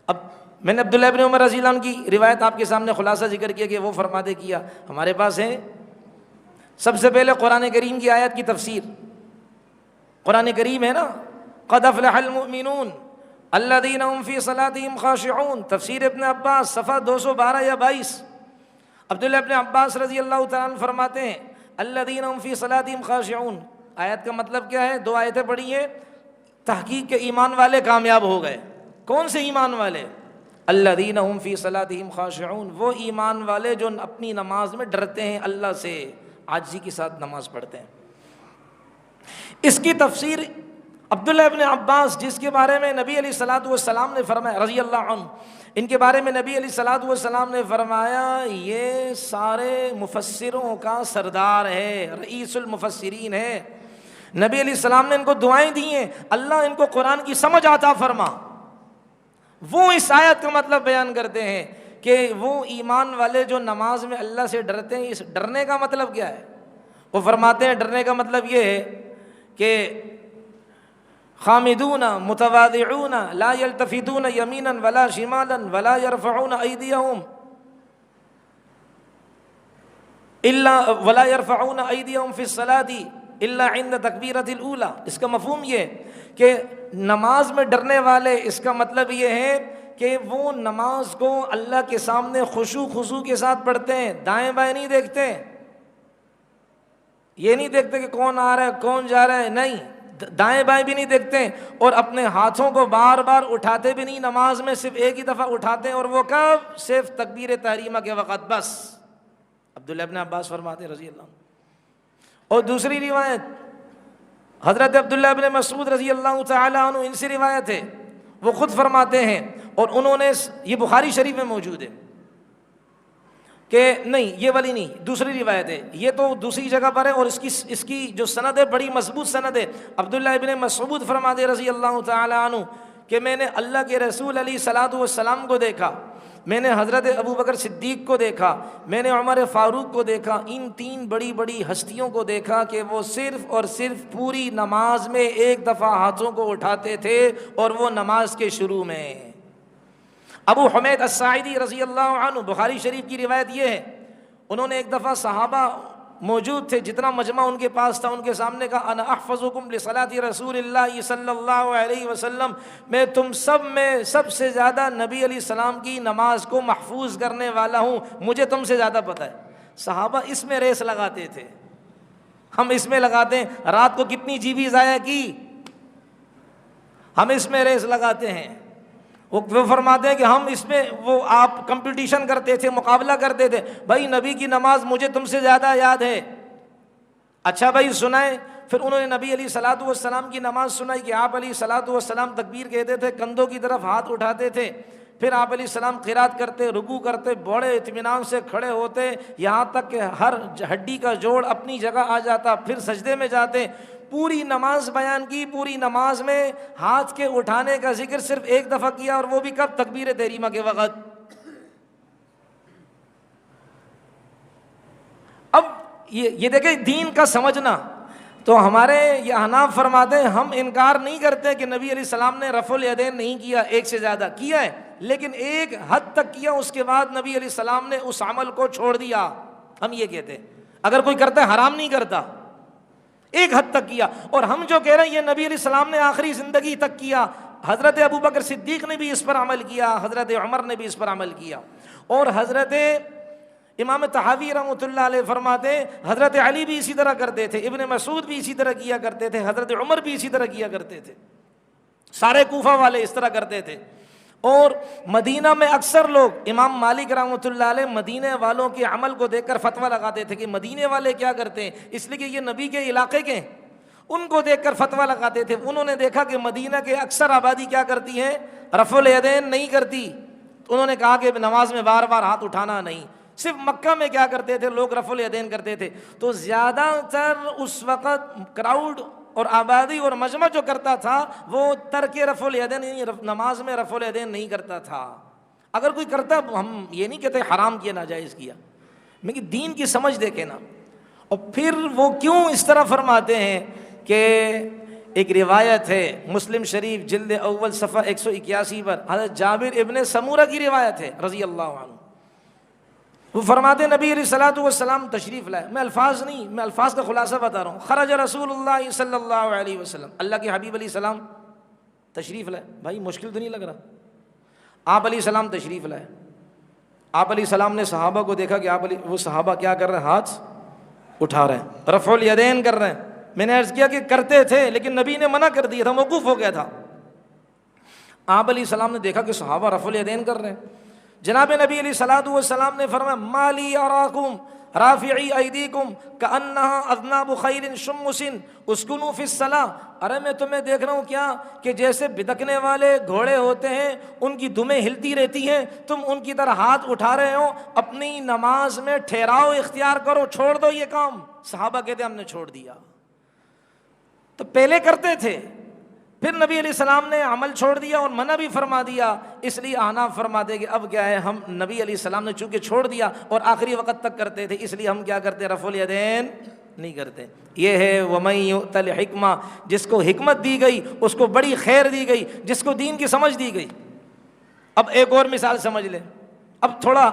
اب میں نے عبداللہ ابن عمر رضی اللہ عنہ کی روایت آپ کے سامنے خلاصہ ذکر کیا کہ وہ فرماتے کیا ہمارے پاس ہے سب سے پہلے قرآن کریم کی آیت کی تفسیر. قرآن کریم ہے نا، قد افلح المؤمنون الذین هم فی صلاتهم خاشعون، تفسیر ابن عباس صفحہ 212 یا 22. عبداللہ ابن عباس رضی اللہ تعالیٰ عنہ فرماتے ہیں الذین هم فی صلاتهم خاشعون، آیت کا مطلب کیا ہے؟ 2 آیتیں پڑھی ہیں، تحقیق کے ایمان والے کامیاب ہو گئے. کون سے ایمان والے؟ الذین هم فی صلاتهم خاشعون، وہ ایمان والے جو اپنی نماز میں ڈرتے ہیں، اللہ سے عاجزی کے ساتھ نماز پڑھتے ہیں. اس کی تفسیر عبداللہ ابن عباس جس کے بارے میں نبی علیہ الصلوۃ والسلام نے فرمایا رضی اللہ عنہ، ان کے بارے میں نبی علیہ الصلوۃ والسلام نے فرمایا یہ سارے مفسروں کا سردار ہے، رئیس المفسرین ہے. نبی علیہ السلام نے ان کو دعائیں دی ہیں اللہ ان کو قرآن کی سمجھ عطا فرما. وہ اس آیت کا مطلب بیان کرتے ہیں کہ وہ ایمان والے جو نماز میں اللہ سے ڈرتے ہیں. اس ڈرنے کا مطلب کیا ہے؟ وہ فرماتے ہیں ڈرنے کا مطلب یہ ہے کہ خامدون متواضعون لا یلتفتون یمینا ولا شمالا ولا يرفعون ایدیہم فی الصلاۃ الا عند تکبیرۃ الاولی. اس کا مفہوم یہ کہ نماز میں ڈرنے والے، اس کا مطلب یہ ہے کہ وہ نماز کو اللہ کے سامنے خضوع کے ساتھ پڑھتے ہیں، دائیں بائیں نہیں دیکھتے. یہ نہیں دیکھتے کہ کون آ رہا ہے کون جا رہا ہے، نہیں، دائیں بائیں بھی نہیں دیکھتے، اور اپنے ہاتھوں کو بار بار اٹھاتے بھی نہیں. نماز میں صرف ایک ہی دفعہ اٹھاتے ہیں، اور وہ کب؟ صرف تکبیر تحریمہ کے وقت بس. عبداللہ ابن عباس فرماتے رضی اللہ عنہ. اور دوسری روایت حضرت عبداللہ ابن مسعود رضی اللہ تعالی عنہ، ان سے روایت ہے، وہ خود فرماتے ہیں، اور انہوں نے یہ بخاری شریف میں موجود ہے کہ نہیں، یہ والی نہیں، دوسری روایت ہے، یہ تو دوسری جگہ پر ہے، اور اس کی جو سند ہے بڑی مضبوط سند ہے. عبداللہ ابن مسعود فرماتے رضی اللہ تعالی عنہ کہ میں نے اللہ کے رسول علیہ الصلوۃ والسلام کو دیکھا، میں نے حضرت ابو بکر صدیق کو دیکھا، میں نے عمر فاروق کو دیکھا، ان 3 بڑی بڑی ہستیوں کو دیکھا کہ وہ صرف اور صرف پوری نماز میں ایک دفعہ ہاتھوں کو اٹھاتے تھے، اور وہ نماز کے شروع میں. ابو حمید الساعدی رضی اللہ عنہ، بخاری شریف کی روایت یہ ہے، انہوں نے ایک دفعہ صحابہ موجود تھے، جتنا مجمع ان کے پاس تھا، ان کے سامنے کہا انا احفظکم لصلاۃ رسول اللہ صلی اللہ علیہ وسلم، میں تم سب میں سب سے زیادہ نبی علیہ السلام کی نماز کو محفوظ کرنے والا ہوں، مجھے تم سے زیادہ پتہ ہے. صحابہ اس میں ریس لگاتے تھے، ہم اس میں لگاتے ہیں رات کو کتنی جی بی ضائع کی، ہم اس میں ریس لگاتے ہیں. وہ فرماتے ہیں کہ ہم اس میں وہ آپ کمپٹیشن کرتے تھے، مقابلہ کرتے تھے، بھائی نبی کی نماز مجھے تم سے زیادہ یاد ہے. اچھا بھائی سنائیں. پھر انہوں نے نبی علیہ الصلوۃ والسلام کی نماز سنائی کہ آپ علیہ الصلوۃ والسلام تکبیر کہتے تھے، کندھوں کی طرف ہاتھ اٹھاتے تھے، پھر آپ علیہ السلام قرات کرتے، رکوع کرتے، بڑے اطمینان سے کھڑے ہوتے، یہاں تک کہ ہر ہڈی کا جوڑ اپنی جگہ آ جاتا، پھر سجدے میں جاتے. پوری نماز بیان کی، پوری نماز میں ہاتھ کے اٹھانے کا ذکر صرف ایک دفعہ کیا، اور وہ بھی کب؟ تکبیر تحریمہ کے وقت. اب یہ دیکھیں دین کا سمجھنا. تو ہمارے یہ احناف فرماتے ہیں ہم انکار نہیں کرتے کہ نبی علیہ السلام نے رفع الیدین نہیں کیا، ایک سے زیادہ کیا ہے، لیکن ایک حد تک کیا، اس کے بعد نبی علیہ السلام نے اس عمل کو چھوڑ دیا. ہم یہ کہتے ہیں اگر کوئی کرتا ہے حرام نہیں کرتا، ایک حد تک کیا. اور ہم جو کہہ رہے ہیں یہ نبی علیہ السلام نے آخری زندگی تک کیا، حضرت ابو بکر صدیق نے بھی اس پر عمل کیا، حضرت عمر نے بھی اس پر عمل کیا، اور حضرت امام طحاوی رحمۃ اللہ علیہ فرماتے ہیں حضرت علی بھی اسی طرح کرتے تھے، ابن مسعود بھی اسی طرح کیا کرتے تھے، حضرت عمر بھی اسی طرح کیا کرتے تھے، سارے کوفہ والے اس طرح کرتے تھے. اور مدینہ میں اکثر لوگ، امام مالک رحمۃ اللہ علیہ مدینے والوں کے عمل کو دیکھ کر فتویٰ لگاتے تھے کہ مدینے والے کیا کرتے ہیں، اس لیے کہ یہ نبی کے علاقے کے، ان کو دیکھ کر فتویٰ لگاتے تھے. انہوں نے دیکھا کہ مدینہ کے اکثر آبادی کیا کرتی ہے، رفع الیدین نہیں کرتی، تو انہوں نے کہا کہ نماز میں بار بار ہاتھ اٹھانا نہیں. صرف مکہ میں کیا کرتے تھے لوگ، رفع الیدین کرتے تھے. تو زیادہ تر اس وقت کراؤڈ اور آبادی اور مجمع جو کرتا تھا وہ ترک رفع الیدین، نماز میں رفع الیدین نہیں کرتا تھا. اگر کوئی کرتا، ہم یہ نہیں کہتے حرام کیا ناجائز کیا، لیکن دین کی سمجھ دیکھے نا. اور پھر وہ کیوں اس طرح فرماتے ہیں کہ ایک روایت ہے مسلم شریف جلد اول صفحہ 181 پر، حضرت جابر ابن سمورہ کی روایت ہے رضی اللہ عنہ، وہ فرماتے ہیں نبی علیہ الصلوۃ والسلام تشریف لائے، میں الفاظ کا خلاصہ بتا رہا ہوں، خرج رسول اللہ صلی اللہ علیہ وسلم، اللہ کے حبیب علیہ السلام تشریف لائے، بھائی مشکل تو نہیں لگ رہا، آپ علیہ السلام تشریف لائے، آپ علیہ السلام نے صحابہ کو دیکھا کہ وہ صحابہ کیا کر رہے ہیں، ہاتھ اٹھا رہے ہیں، رفع الیدین کر رہے ہیں، میں نے عرض کیا کہ کرتے تھے لیکن نبی نے منع کر دیا تھا، موقوف ہو گیا تھا، آپ علیہ السلام نے دیکھا کہ صحابہ رفع الیدین کر رہے ہیں، جناب نبی علیہ الصلوۃ والسلام نے فرمایا مالی اراکم رافعی ایدیکم کانھا اذناب خیل شمس اسکنوا فی الصلاۃ، ارے میں تمہیں دیکھ رہا ہوں کیا کہ جیسے بدکنے والے گھوڑے ہوتے ہیں ان کی دمیں ہلتی رہتی ہیں، تم ان کی طرح ہاتھ اٹھا رہے ہو، اپنی نماز میں ٹھہراؤ اختیار کرو، چھوڑ دو یہ کام۔ صحابہ کہتے ہم نے چھوڑ دیا، تو پہلے کرتے تھے، پھر نبی علیہ السلام نے عمل چھوڑ دیا اور منع بھی فرما دیا، اس لیے احناف فرماتے کہ اب کیا ہے، ہم نبی علیہ السلام نے چونکہ چھوڑ دیا اور آخری وقت تک کرتے تھے، اس لیے ہم کیا کرتے، رفع الیدین نہیں کرتے۔ یہ ہے وَمَن یُؤْتَ الْحِکْمَةَ، جس کو حکمت دی گئی اس کو بڑی خیر دی گئی، جس کو دین کی سمجھ دی گئی۔ اب ایک اور مثال سمجھ لیں، اب تھوڑا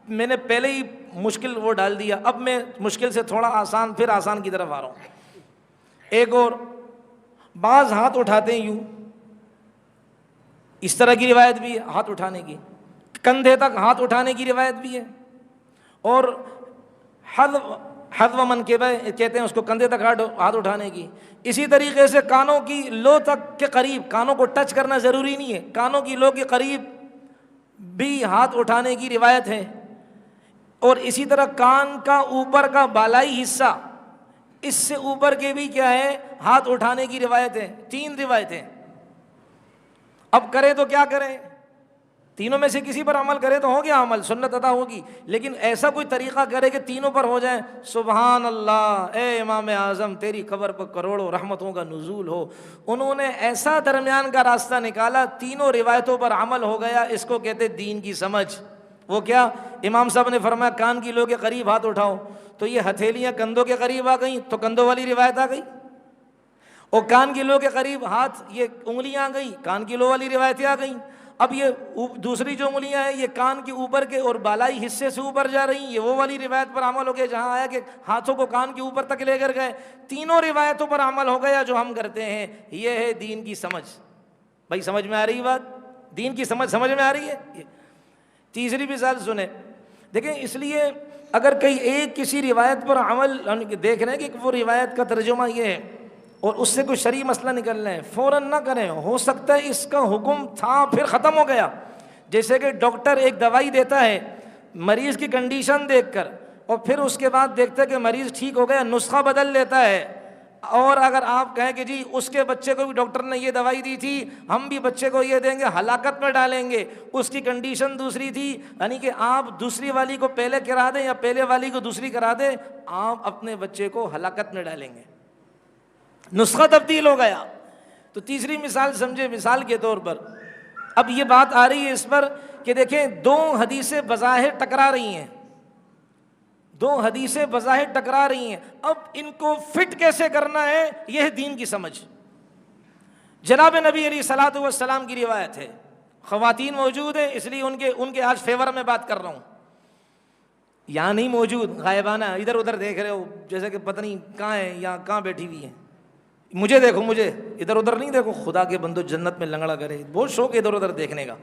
میں نے پہلے ہی مشکل وہ ڈال دیا، اب میں مشکل سے تھوڑا آسان، پھر آسان کی طرف آ رہا ہوں۔ ایک اور، بعض ہاتھ اٹھاتے ہیں یوں، اس طرح کی روایت بھی ہے ہاتھ اٹھانے کی، کندھے تک ہاتھ اٹھانے کی روایت بھی ہے، اور حذو منکبہ کہتے ہیں اس کو، کندھے تک ہاتھ اٹھانے کی۔ اسی طریقے سے کانوں کی لو تک کے قریب، کانوں کو ٹچ کرنا ضروری نہیں ہے، کانوں کی لو کے قریب بھی ہاتھ اٹھانے کی روایت ہے، اور اسی طرح کان کا اوپر کا بالائی حصہ، اس سے اوپر کے بھی کیا ہے، ہاتھ اٹھانے کی روایت ہے۔ 3 روایتیں، اب کرے تو کیا کریں، تینوں میں سے کسی پر عمل کرے تو ہو گیا عمل، سنت ادا ہوگی، لیکن ایسا کوئی طریقہ کرے کہ تینوں پر ہو جائیں، سبحان اللہ، اے امام اعظم تیری قبر پر کروڑوں رحمتوں کا نزول ہو۔ انہوں نے ایسا درمیان کا راستہ نکالا، تینوں روایتوں پر عمل ہو گیا، اس کو کہتے دین کی سمجھ۔ وہ کیا، امام صاحب نے فرمایا کان کی لو کے قریب ہاتھ اٹھاؤ، تو یہ ہتھیلیاں کندھوں کے قریب آ گئیں تو کندھوں والی روایت آ گئی، اور کان کی لو کے قریب ہاتھ، یہ انگلیاں آ گئیں، کان کی لو والی روایتیں آ گئیں۔ اب یہ دوسری جو انگلیاں ہیں یہ کان کے اوپر کے اور بالائی حصے سے اوپر جا رہی ہیں، یہ وہ والی روایت پر عمل ہو گیا جہاں آیا کہ ہاتھوں کو کان کے اوپر تک لے کر گئے۔ تینوں روایتوں پر عمل ہو گیا جو ہم کرتے ہیں، یہ ہے دین کی سمجھ۔ بھائی سمجھ میں آ رہی بات، دین کی سمجھ سمجھ میں آ رہی ہے۔ تیسری مثال سنیں، دیکھیں، اس لیے اگر کہیں ایک کسی روایت پر عمل دیکھ رہے ہیں کہ وہ روایت کا ترجمہ یہ ہے اور اس سے کوئی شرعی مسئلہ نکل رہا ہے، فوراً نہ کریں، ہو سکتا ہے اس کا حکم تھا پھر ختم ہو گیا۔ جیسے کہ ڈاکٹر ایک دوائی دیتا ہے مریض کی کنڈیشن دیکھ کر، اور پھر اس کے بعد دیکھتا ہے کہ مریض ٹھیک ہو گیا، نسخہ بدل لیتا ہے، اور اگر آپ کہیں کہ جی اس کے بچے کو بھی ڈاکٹر نے یہ دوائی دی تھی، ہم بھی بچے کو یہ دیں گے، ہلاکت میں ڈالیں گے، اس کی کنڈیشن دوسری تھی، یعنی کہ آپ دوسری والی کو پہلے کرا دیں یا پہلے والی کو دوسری کرا دیں، آپ اپنے بچے کو ہلاکت میں ڈالیں گے، نسخہ تبدیل ہو گیا۔ تو تیسری مثال سمجھے، مثال کے طور پر اب یہ بات آ رہی ہے اس پر کہ دیکھیں 2 حدیثیں بظاہر ٹکرا رہی ہیں، 2 حدیثیں بظاہر ٹکرا رہی ہیں، اب ان کو فٹ کیسے کرنا ہے، یہ ہے دین کی سمجھ۔ جناب نبی علیہ الصلوۃ والسلام کی روایت ہے، خواتین موجود ہیں اس لیے ان کے آج فیور میں بات کر رہا ہوں، یہاں نہیں موجود، غائبانہ ادھر ادھر دیکھ رہے ہو جیسے کہ پتہ نہیں کہاں ہے یا کہاں بیٹھی ہوئی ہیں، مجھے دیکھو، مجھے ادھر ادھر نہیں دیکھو، خدا کے بندو جنت میں لنگڑا کرے، بہت شوق ہے ادھر ادھر دیکھنے کا۔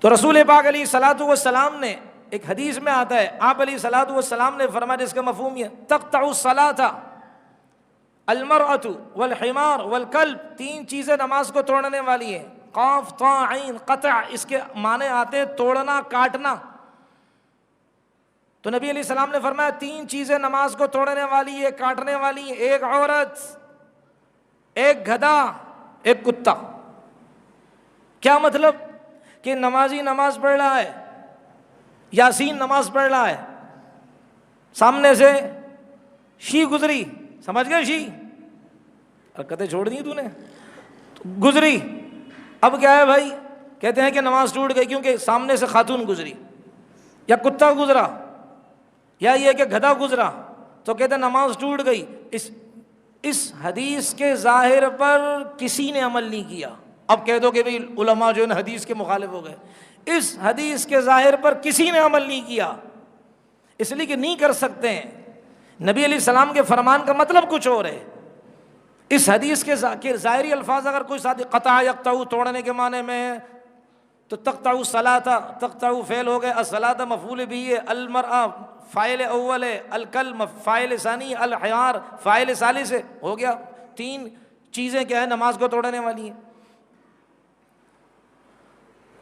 تو رسول پاک علیہ الصلوۃ والسلام نے، ایک حدیث میں آتا ہے، آپ علیہ الصلوۃ والسلام نے فرمایا، جس کا مفہوم یہ تقطع الصلاۃ المرأۃ والحمار والکلب، 3 چیزیں نماز کو توڑنے والی ہیں، قاف طا عین قطع، اس کے معنی آتے ہیں توڑنا، کاٹنا۔ تو نبی علیہ السلام نے فرمایا 3 چیزیں نماز کو توڑنے والی ہے، کاٹنے والی ہے، ایک عورت، ایک گدھا، ایک کتا۔ کیا مطلب کہ نمازی نماز پڑھ رہا ہے، یاسین نماز پڑھ رہا ہے، سامنے سے شی گزری، سمجھ گئے شی، حرکتیں چھوڑ دی تو نے، گزری، اب کیا ہے بھائی، کہتے ہیں کہ نماز ٹوٹ گئی کیونکہ سامنے سے خاتون گزری، یا کتا گزرا، یا یہ کہ گدھا گزرا، تو کہتے ہیں نماز ٹوٹ گئی۔ اس حدیث کے ظاہر پر کسی نے عمل نہیں کیا. اب کہہ دو کہ بھئی علماء جو ہے نا حدیث کے مخالف ہو گئے. اس حدیث کے ظاہر پر کسی نے عمل نہیں کیا، اس لیے کہ نہیں کر سکتے ہیں. نبی علیہ السلام کے فرمان کا مطلب کچھ اور ہے. اس حدیث کے ظاہری الفاظ اگر کوئی ساتھ قطع یقطع توڑنے کے معنی میں ہے تو تقطع الصلاۃ، تقطع فعل ہو گئے، الصلاۃ مفعول بھی ہے، المرأة فاعل اول ہے، الکلم فاعل ثانی، الحیار فاعل ثالث ہے، ہو گیا. 3 چیزیں کیا ہے نماز کو توڑنے والی ہیں.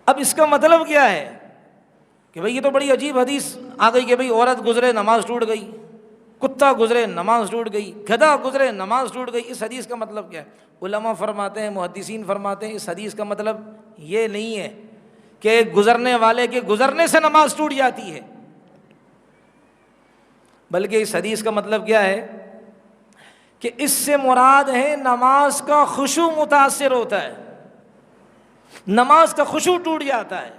اب اس کا مطلب کیا ہے کہ بھئی یہ تو بڑی عجیب حدیث آ گئی کہ بھئی عورت گزرے نماز ٹوٹ گئی، کتا گزرے نماز ٹوٹ گئی، گدھا گزرے نماز ٹوٹ گئی. اس حدیث کا مطلب کیا ہے؟ علماء فرماتے ہیں، محدثین فرماتے ہیں اس حدیث کا مطلب یہ نہیں ہے کہ گزرنے والے کے گزرنے سے نماز ٹوٹ جاتی ہے، بلکہ اس حدیث کا مطلب کیا ہے کہ اس سے مراد ہے نماز کا خشوع متاثر ہوتا ہے، نماز کا خشوع ٹوٹ جاتا ہے.